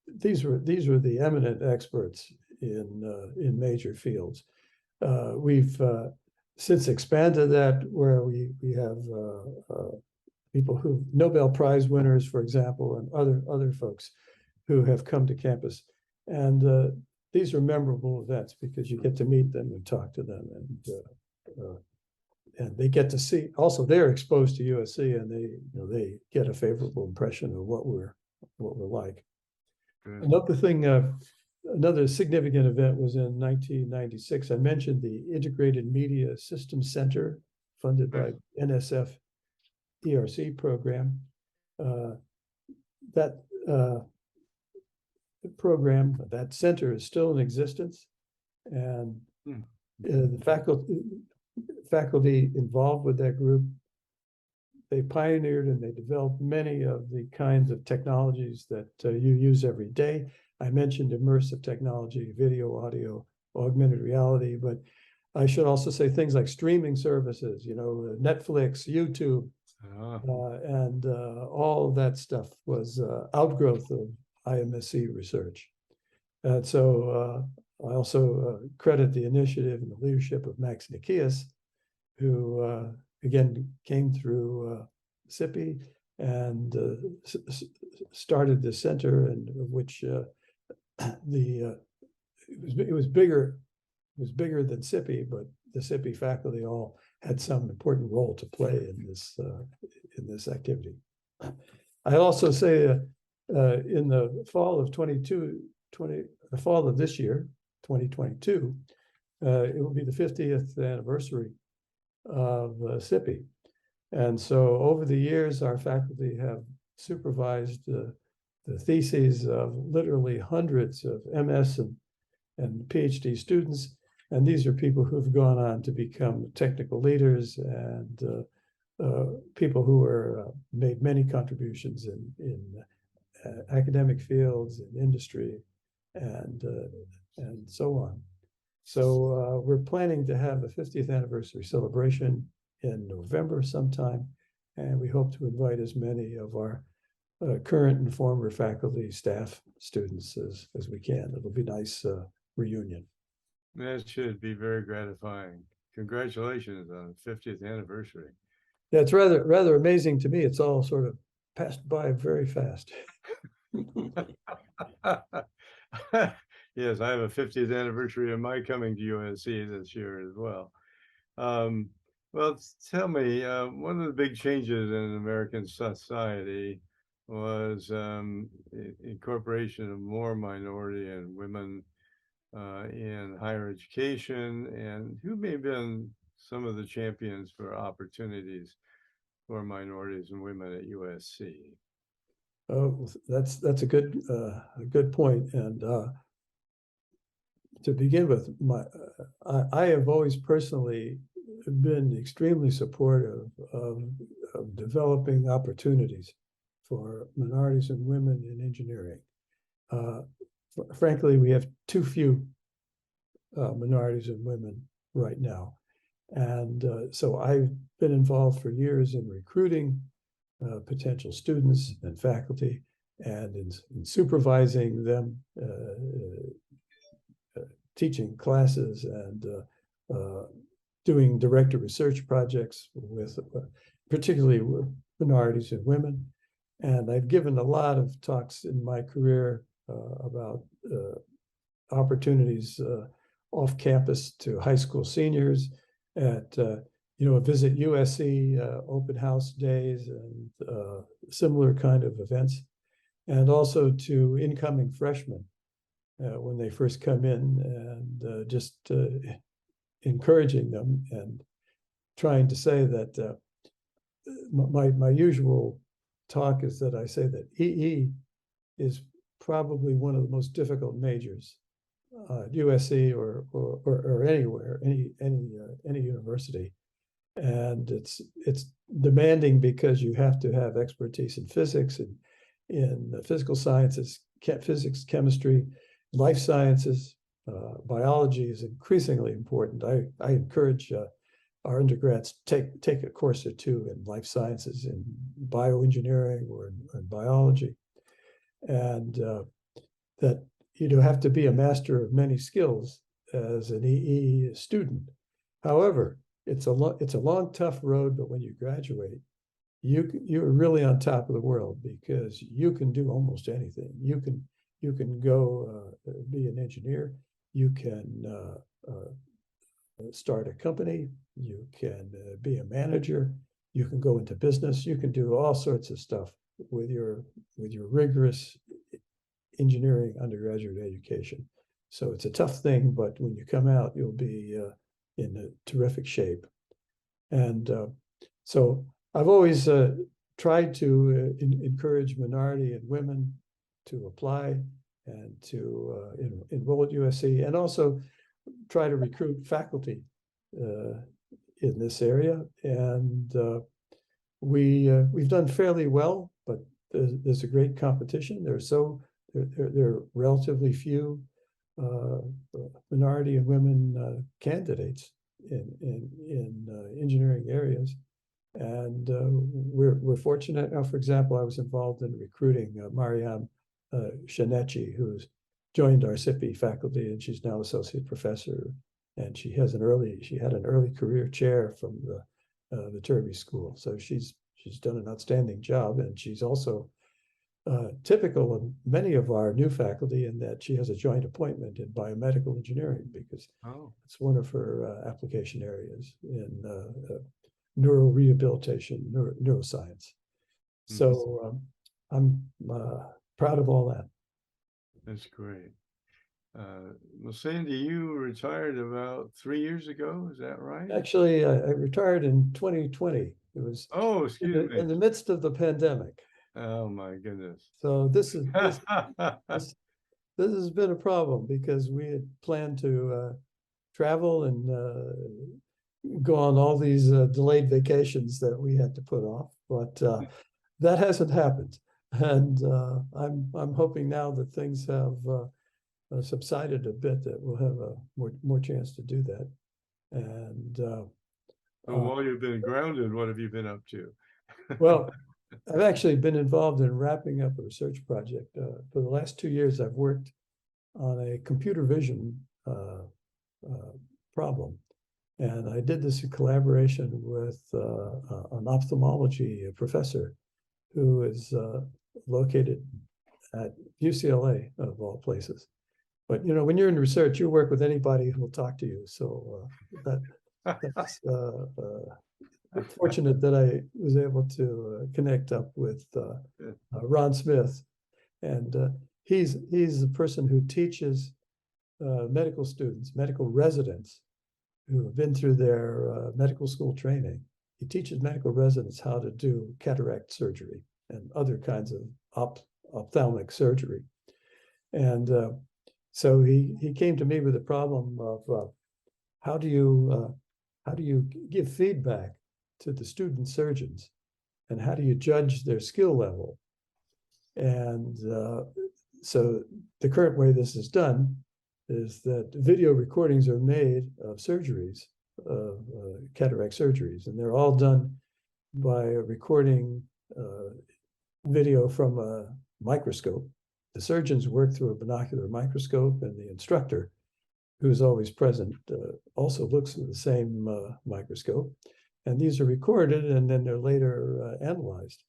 these were the eminent experts in major fields. We've since expanded that, where we have people who Nobel Prize winners, for example, and other folks who have come to campus. And these are memorable events because you get to meet them and talk to them, and they get to see. Also, they're exposed to USC, and they get a favorable impression of what we're like. Good. Another thing, another significant event was in 1996. I mentioned the Integrated Media Systems Center, funded by NSF ERC program. That program, that center, is still in existence, and the faculty, faculty involved with that group, they pioneered and they developed many of the kinds of technologies that you use every day. I mentioned immersive technology, video, audio, augmented reality, but I should also say things like streaming services, Netflix, YouTube, and all of that stuff was outgrowth of IMSC research. And so I also credit the initiative and the leadership of Max Nikias, who again came through SIPI and started the center, and of which it was bigger than SIPI, but the SIPI faculty all had some important role to play in this activity. I also say in the fall of the fall of this year, 2022, it will be the 50th anniversary of SIPI. And so over the years, our faculty have supervised the theses of literally hundreds of MS and PhD students. And these are people who've gone on to become technical leaders and people who are made many contributions in academic fields, in industry, and so on. So we're planning to have a 50th anniversary celebration in November sometime, and we hope to invite as many of our current and former faculty, staff, students as we can. It'll be a nice reunion. That should be very gratifying. Congratulations on the 50th anniversary. Yeah, it's rather amazing to me. It's all sort of passed by very fast. Yes, I have a 50th anniversary of my coming to USC this year as well. Well, tell me, one of the big changes in American society was incorporation of more minority and women in higher education, and who may have been some of the champions for opportunities for minorities and women at USC. Oh, that's a good point. And to begin with, I have always personally been extremely supportive of developing opportunities for minorities and women in engineering. Frankly, we have too few minorities and women right now. And so I've been involved for years in recruiting potential students and faculty, and in supervising them, teaching classes, and doing director research projects with particularly with minorities and women. And I've given a lot of talks in my career about opportunities off campus to high school seniors at visit USC open house days and similar kind of events, and also to incoming freshmen when they first come in, and just encouraging them and trying to say that my usual talk is that I say that EE is probably one of the most difficult majors at USC or anywhere, any university. And it's demanding because you have to have expertise in physics and in physical sciences, physics, chemistry, life sciences. Biology is increasingly important. I encourage our undergrads take a course or two in life sciences, in bioengineering or in biology, and that you do have to be a master of many skills as an EE student. However, it's a long, tough road, but when you graduate, you're really on top of the world because you can do almost anything. You can go be an engineer. You can start a company. You can be a manager. You can go into business. You can do all sorts of stuff with your rigorous engineering undergraduate education. So it's a tough thing, but when you come out, you'll be in a terrific shape. And so I've always tried to encourage minority and women to apply and to enroll at USC, and also try to recruit faculty in this area, and we've done fairly well, but there's a great competition. There are relatively few minority and women candidates in engineering areas, and we're fortunate. Now, for example, I was involved in recruiting Mariam Shanechi, who's joined our SIPI faculty, and she's now associate professor. And she had an early career chair from the Turvey School, so she's done an outstanding job, and she's also typical of many of our new faculty in that she has a joint appointment in biomedical engineering because it's one of her application areas in neural rehabilitation, neuroscience. So I'm proud of all that. That's great. Well, Sandy, you retired about 3 years ago, is that right? Actually, I retired in 2020. It was in the midst of the pandemic. Oh my goodness. So this has been a problem because we had planned to travel and go on all these delayed vacations that we had to put off, but that hasn't happened. And I'm hoping now that things have subsided a bit, that we'll have a more chance to do that. And so while you've been grounded, what have you been up to? Well, I've actually been involved in wrapping up a research project. For the last 2 years, I've worked on a computer vision problem. And I did this in collaboration with an ophthalmology professor who is located at UCLA, of all places. But, you know, when you're in research, you work with anybody who will talk to you. So that's I'm fortunate that I was able to connect up with Ron Smith, and he's the person who teaches medical students, medical residents who have been through their medical school training. He teaches medical residents how to do cataract surgery and other kinds of ophthalmic surgery. And so he came to me with the problem of how do you give feedback to the student surgeons, and how do you judge their skill level? And so the current way this is done is that video recordings are made of surgeries, cataract surgeries, and they're all done by recording video from a microscope. The surgeons work through a binocular microscope, and the instructor, who's always present, also looks through the same microscope. And these are recorded, and then they're later analyzed.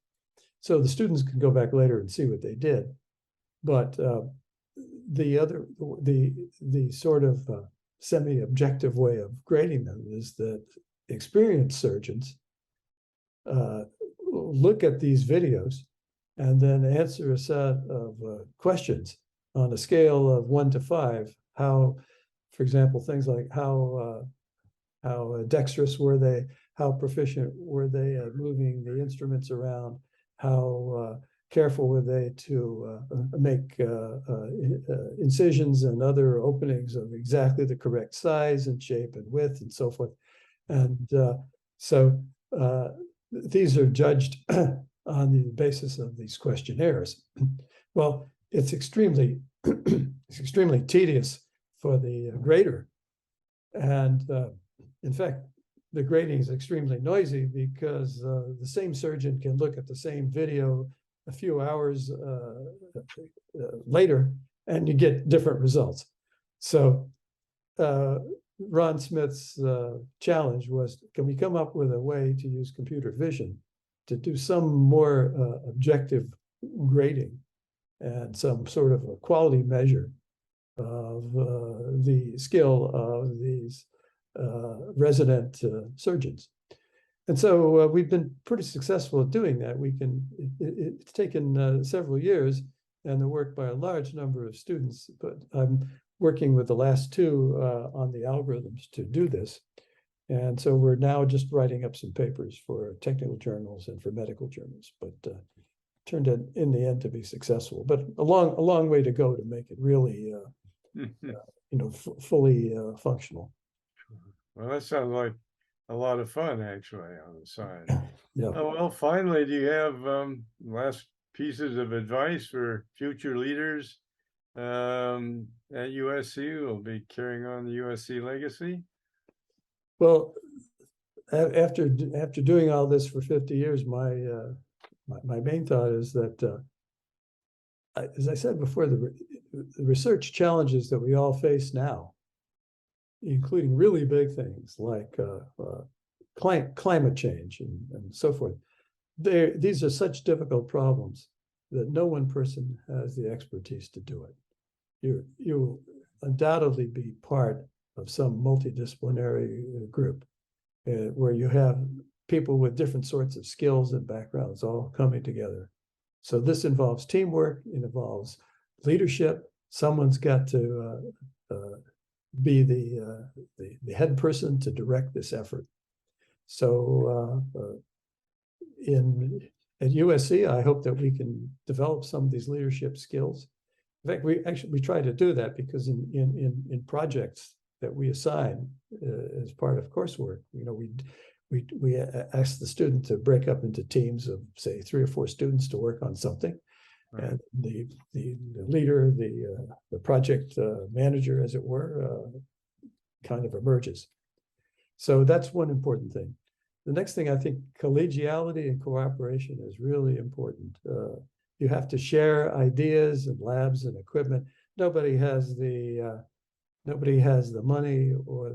So the students can go back later and see what they did. But the sort of semi-objective way of grading them is that experienced surgeons look at these videos and then answer a set of questions on a scale of 1 to 5. How, for example, things like how dexterous were they? How proficient were they at moving the instruments around? How careful were they to make incisions and other openings of exactly the correct size and shape and width and so forth? And so these are judged on the basis of these questionnaires. Well, it's extremely tedious for the grader. And in fact, the grading is extremely noisy because the same surgeon can look at the same video a few hours later, and you get different results. So Ron Smith's challenge was, can we come up with a way to use computer vision to do some more objective grading and some sort of a quality measure of the skill of these resident surgeons. And so we've been pretty successful at doing that. It's taken several years and the work by a large number of students, but I'm working with the last two on the algorithms to do this. And so we're now just writing up some papers for technical journals and for medical journals, but turned out in the end to be successful, but a long way to go to make it really fully functional. Well, that sounds like a lot of fun actually on the side. Yeah. Oh, well, finally, do you have last pieces of advice for future leaders at USC who will be carrying on the USC legacy? Well, after doing all this for 50 years, my main thought is that, as I said before, the research challenges that we all face now, including really big things like climate change and so forth, these are such difficult problems that no one person has the expertise to do it. You will undoubtedly be part of some multidisciplinary group where you have people with different sorts of skills and backgrounds all coming together. So this involves teamwork, it involves leadership. Someone's got to be the head person to direct this effort. So at USC, I hope that we can develop some of these leadership skills. In fact, we try to do that because in projects that we assign as part of coursework, we ask the student to break up into teams of, say, 3 or 4 students to work on something. Right. And the leader, the project manager, as it were, kind of emerges. So that's one important thing. The next thing, I think collegiality and cooperation is really important. You have to share ideas and labs and equipment. Nobody has the money or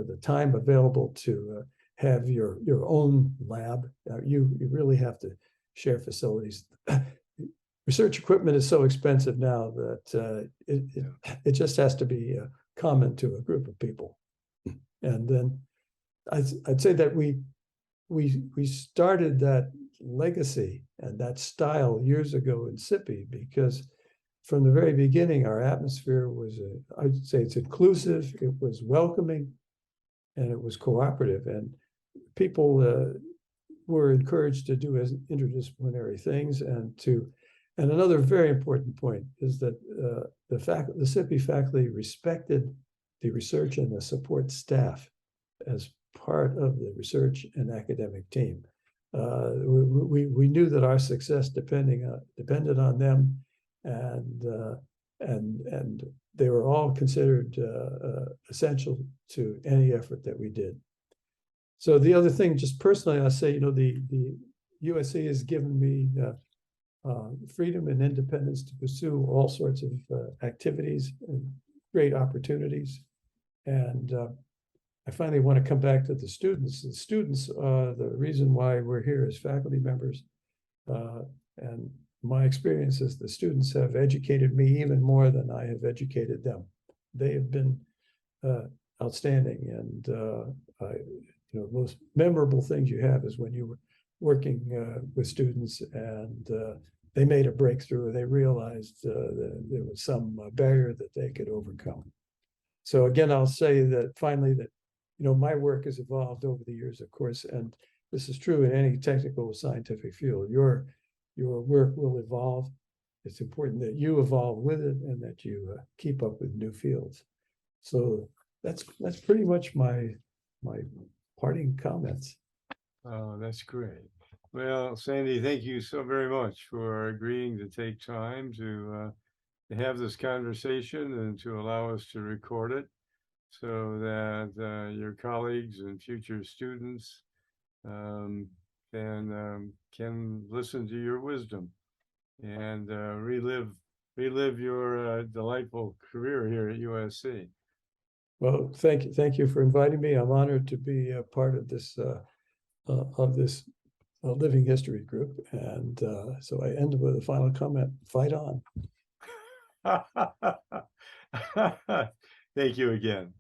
the time available to have your own lab. You really have to share facilities. Research equipment is so expensive now that it just has to be common to a group of people. And then I'd say that we started that legacy and that style years ago in SIPI because from the very beginning, our atmosphere was, I'd say it's inclusive, it was welcoming, and it was cooperative. And people were encouraged to do interdisciplinary things and another very important point is that the SIPI faculty respected the research and the support staff as part of the research and academic team. We knew that our success depended on them, and they were all considered essential to any effort that we did. So the other thing, just personally, I say, the USC has given me freedom and independence to pursue all sorts of activities and great opportunities. And I finally want to come back to the students. The students are the reason why we're here as faculty members. And my experience is the students have educated me even more than I have educated them. They have been outstanding. And most memorable things you have is when you were working with students and they made a breakthrough. They realized that there was some barrier that they could overcome. So again, I'll say that finally that, my work has evolved over the years, of course, and this is true in any technical or scientific field. Your work will evolve. It's important that you evolve with it and that you keep up with new fields. So that's pretty much my parting comments. Oh, that's great. Well, Sandy, thank you so very much for agreeing to take time to have this conversation and to allow us to record it so that your colleagues and future students can listen to your wisdom and relive your delightful career here at USC. Well, thank you for inviting me. I'm honored to be a part of this living history group, and so I end with a final comment: fight on. Thank you again.